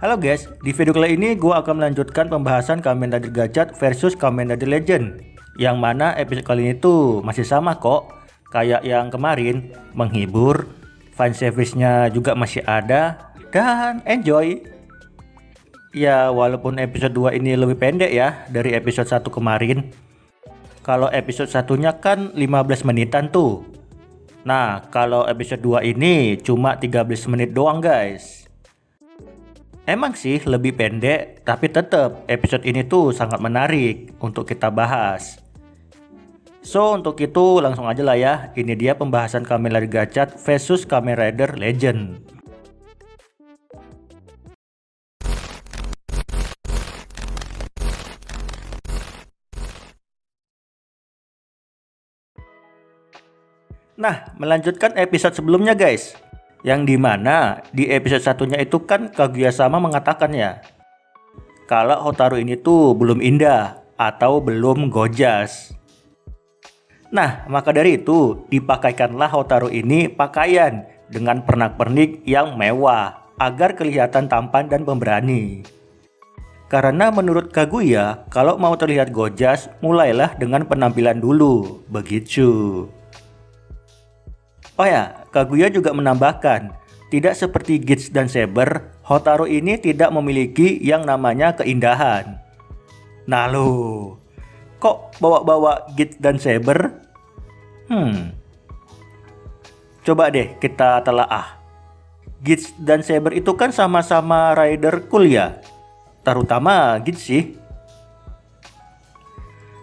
Halo guys, di video kali ini gue akan melanjutkan pembahasan Kamen Rider Gachat versus Kamen Rider Legend. Yang mana episode kali ini tuh masih sama kok, kayak yang kemarin, menghibur, fan service-nya juga masih ada, dan enjoy. Ya walaupun episode 2 ini lebih pendek ya dari episode 1 kemarin. Kalau episode satunya kan 15 menitan tuh. Nah kalau episode 2 ini cuma 13 menit doang guys. Emang sih lebih pendek, tapi tetap episode ini tuh sangat menarik untuk kita bahas. So untuk itu langsung aja lah ya, ini dia pembahasan Kamen Rider Gachat versus Kamen Rider Legend. Nah, melanjutkan episode sebelumnya guys. Yang dimana di episode satunya itu kan Kaguya-sama mengatakan ya, kalau Hotaru ini tuh belum indah atau belum gojas. Nah maka dari itu dipakaikanlah Hotaru ini pakaian dengan pernak-pernik yang mewah agar kelihatan tampan dan pemberani. Karena menurut Kaguya kalau mau terlihat gojas mulailah dengan penampilan dulu, begitu. Oh ya, Kaguya juga menambahkan, tidak seperti Guts dan Saber, Hotaru ini tidak memiliki yang namanya keindahan. Nah lo, kok bawa-bawa Guts dan Saber? Coba deh kita telaah. Guts dan Saber itu kan sama-sama rider cool ya, terutama Guts sih.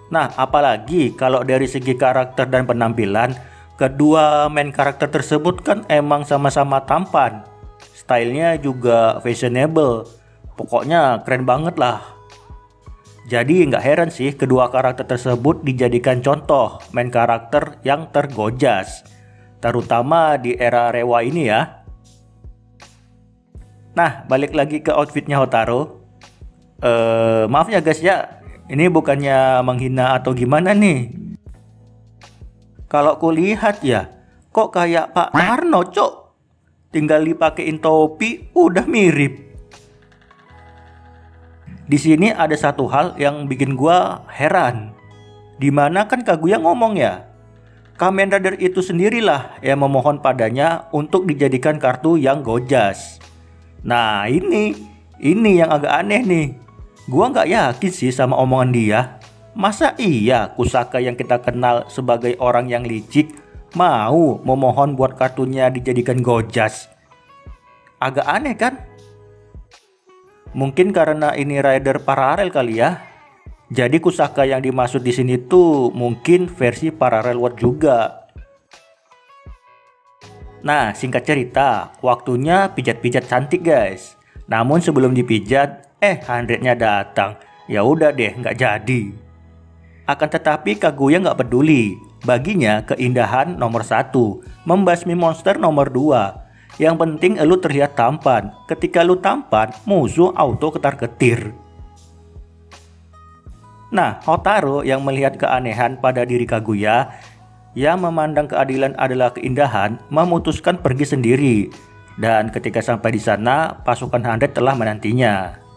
Nah apalagi kalau dari segi karakter dan penampilan, kedua main karakter tersebut kan emang sama-sama tampan. Stylenya juga fashionable. Pokoknya keren banget lah. Jadi nggak heran sih kedua karakter tersebut dijadikan contoh main karakter yang tergojas. Terutama di era Rewa ini ya. Nah balik lagi ke outfitnya Hotaru. Maaf ya guys ya, ini bukannya menghina atau gimana nih. Kalau kulihat ya, kok kayak Pak Tarno cok. Tinggal dipakein topi udah mirip. Di sini ada satu hal yang bikin gua heran. Dimana kan Kaguya ngomong ya, Kamen Rider itu sendirilah yang memohon padanya untuk dijadikan kartu yang gojas. Nah ini yang agak aneh nih. Gua nggak yakin sih sama omongan dia. Masa iya Kusaka yang kita kenal sebagai orang yang licik mau memohon buat kartunya dijadikan gojas? Agak aneh kan? Mungkin karena ini rider paralel kali ya. Jadi Kusaka yang dimaksud di sini tuh mungkin versi parallel world juga. Nah singkat cerita, waktunya pijat-pijat cantik guys. Namun sebelum dipijat, Handrednya datang. Ya udah deh nggak jadi. Akan tetapi Kaguya nggak peduli. Baginya keindahan nomor 1, membasmi monster nomor 2. Yang penting elu terlihat tampan. Ketika lu tampan, musuh auto ketar-ketir. Nah, Hotaru yang melihat keanehan pada diri Kaguya, yang memandang keadilan adalah keindahan, memutuskan pergi sendiri. Dan ketika sampai di sana, pasukan Handred telah menantinya.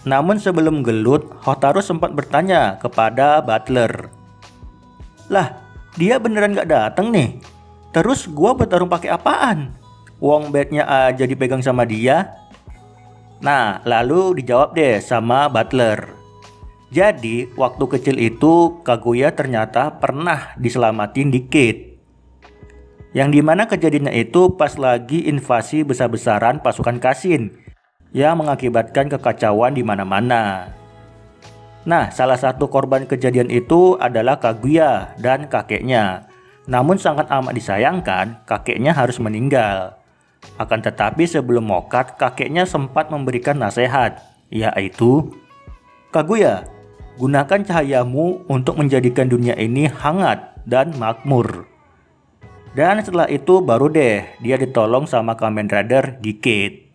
Namun sebelum gelut, Hotaru sempat bertanya kepada Butler. Lah, dia beneran gak dateng nih? Terus gua bertarung pakai apaan? Wong bednya aja dipegang sama dia. Nah, lalu dijawab deh sama Butler. Jadi, waktu kecil itu Kaguya ternyata pernah diselamatin dikit. Yang dimana kejadiannya itu pas lagi invasi besar-besaran pasukan Kashin yang mengakibatkan kekacauan di mana-mana. Nah, salah satu korban kejadian itu adalah Kaguya dan kakeknya. Namun sangat amat disayangkan, kakeknya harus meninggal. Akan tetapi sebelum mokat, kakeknya sempat memberikan nasihat, yaitu, Kaguya, gunakan cahayamu untuk menjadikan dunia ini hangat dan makmur. Dan setelah itu baru deh dia ditolong sama Kamen Rider Gikid.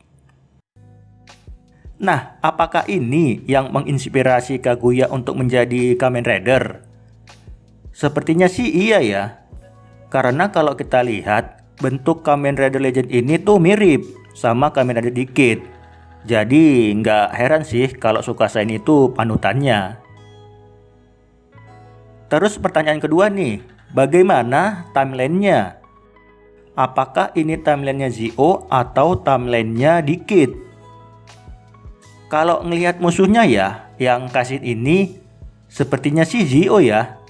Nah, apakah ini yang menginspirasi Kaguya untuk menjadi Kamen Rider? Sepertinya sih iya ya. Karena kalau kita lihat, bentuk Kamen Rider Legend ini tuh mirip. sama Kamen Rider Decade. Jadi nggak heran sih kalau Tsukasa ini itu panutannya. Terus pertanyaan kedua nih, bagaimana timelinenya? Apakah ini timelinenya Zi-O atau timelinenya Decade? Kalau ngelihat musuhnya ya, yang kasih ini sepertinya sih Zi-O ya.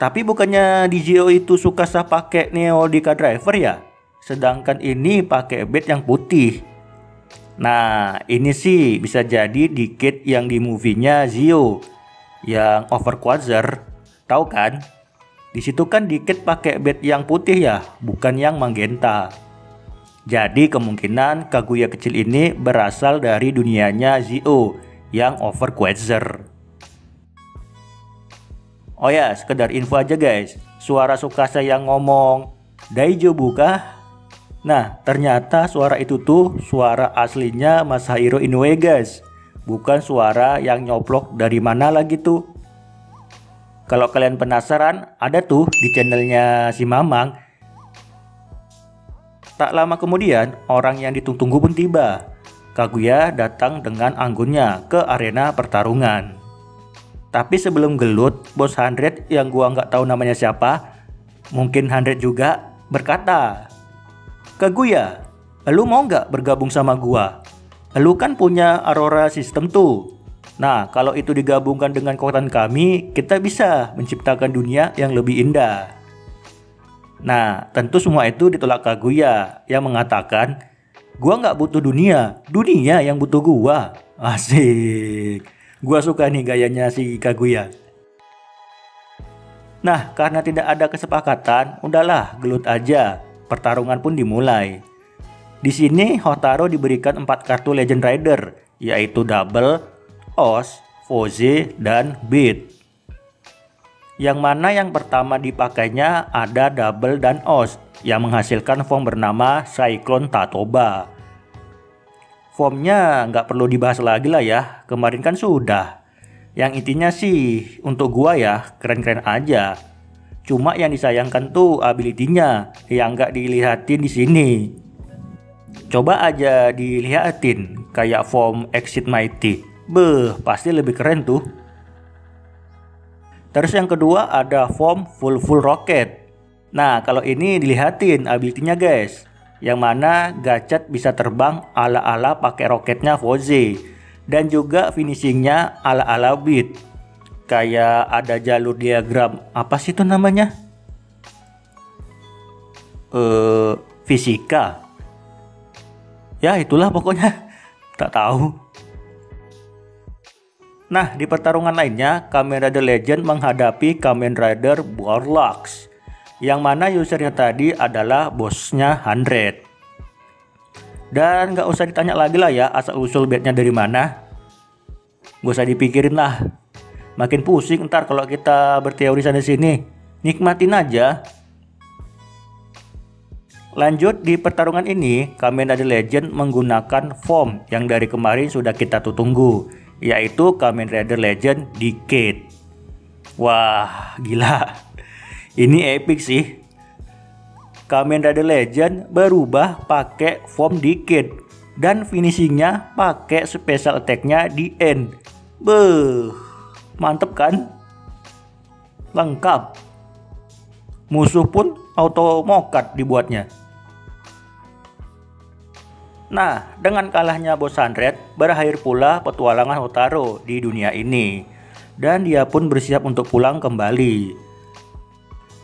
Tapi bukannya di Zi-O itu Tsukasa pakai Neo Deka Driver ya? Sedangkan ini pakai bed yang putih. Nah, ini sih bisa jadi Decade yang di movie-nya Zi-O yang over quasar. Tahu kan? Di situ kan Decade pakai bed yang putih ya, bukan yang magenta. Jadi kemungkinan Kaguya kecil ini berasal dari dunianya Zi-O yang over quasar. Oh ya, sekedar info aja guys, suara Tsukasa yang ngomong Daijoubu kah? Nah, ternyata suara itu tuh suara aslinya Masahiro Inoue guys, bukan suara yang nyoplok dari mana lagi tuh. Kalau kalian penasaran, ada tuh di channelnya si Mamang. Tak lama kemudian, orang yang ditunggu-tunggu pun tiba. Kaguya datang dengan anggunnya ke arena pertarungan. Tapi sebelum gelut, bos 100 yang gua nggak tahu namanya siapa, mungkin 100 juga, berkata, "Kaguya, lu mau nggak bergabung sama gua? Lu kan punya Aurora System tuh. Nah, kalau itu digabungkan dengan kekuatan kami, kita bisa menciptakan dunia yang lebih indah." Nah, tentu semua itu ditolak Kaguya yang mengatakan, "Gua nggak butuh dunia, dunia yang butuh gua." Asik. Gua suka nih gayanya si Kaguya. Nah, karena tidak ada kesepakatan, udahlah gelut aja. Pertarungan pun dimulai. Di sini Hotaru diberikan 4 kartu Legend Rider, yaitu Double, Oz, Foze, dan Beat. Yang mana yang pertama dipakainya ada Double dan Oz, yang menghasilkan form bernama Cyclone Tatoba. Formnya nggak perlu dibahas lagi lah ya, kemarin kan sudah. Yang intinya sih untuk gua ya keren-keren aja. Cuma yang disayangkan tuh ability-nya yang nggak dilihatin di sini. Coba aja dilihatin kayak form Exit Mighty. Beuh, pasti lebih keren tuh. Terus yang kedua ada form Full Rocket. Nah, kalau ini dilihatin ability-nya guys. Yang mana Gachet bisa terbang ala-ala pakai roketnya Foze, dan juga finishingnya ala-ala Beat. Kayak ada jalur diagram, apa sih itu namanya? Fisika. Ya itulah pokoknya, tak tahu. Nah, di pertarungan lainnya, Kamen Rider Legend menghadapi Kamen Rider Warlocks, yang mana usernya tadi adalah bosnya 100. Dan nggak usah ditanya lagi lah ya asal usul bednya dari mana. Gak usah dipikirin lah. Makin pusing ntar kalau kita berteori sana sini. Nikmatin aja. Lanjut di pertarungan ini, Kamen Rider Legend menggunakan form yang dari kemarin sudah kita tunggu, yaitu Kamen Rider Legend Decade. Wah, gila. Ini epic sih. Kamen Rider Legend berubah pakai form Decade dan finishingnya pakai special attack-nya di end. Beuh, mantep kan? Lengkap. Musuh pun auto mokat dibuatnya. Nah, dengan kalahnya bos 100, berakhir pula petualangan Hotaru di dunia ini. Dan dia pun bersiap untuk pulang kembali.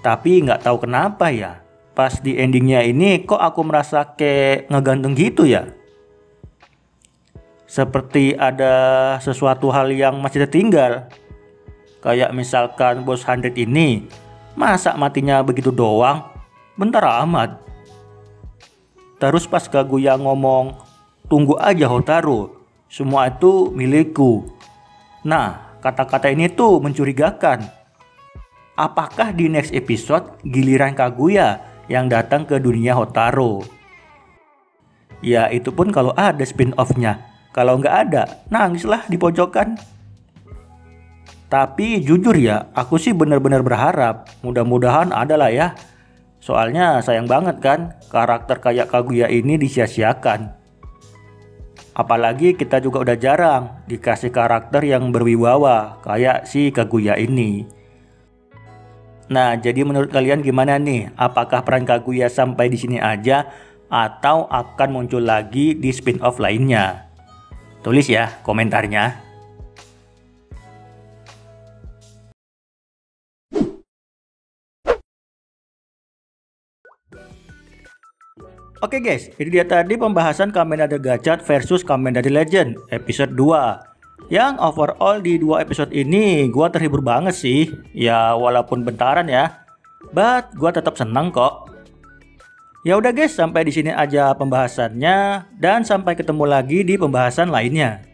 Tapi nggak tahu kenapa ya, pas di endingnya ini kok aku merasa kayak ngegantung gitu ya. Seperti ada sesuatu hal yang masih tertinggal. Kayak misalkan bos 100 ini, masa matinya begitu doang? Bentar amat. Terus pas Kaguya ngomong, "Tunggu aja Hotaru, semua itu milikku." Nah, kata-kata ini tuh mencurigakan. Apakah di next episode giliran Kaguya yang datang ke dunia Hotaru? Ya itu pun kalau ada spin-off-nya. Kalau nggak ada, nangislah di pojokan. Tapi jujur ya, aku sih benar-benar berharap mudah-mudahan ada lah ya. Soalnya sayang banget kan karakter kayak Kaguya ini disia-siakan. Apalagi kita juga udah jarang dikasih karakter yang berwibawa kayak si Kaguya ini. Nah, jadi menurut kalian gimana nih? Apakah peran Kaguya sampai di sini aja atau akan muncul lagi di spin-off lainnya? Tulis ya komentarnya. Oke guys, ini dia tadi pembahasan Kamen Rider Gachat versus Kamen Rider Legend episode 2. Yang overall di 2 episode ini gua terhibur banget sih. Ya walaupun bentaran ya, but gua tetap senang kok. Ya udah guys, sampai di sini aja pembahasannya dan sampai ketemu lagi di pembahasan lainnya.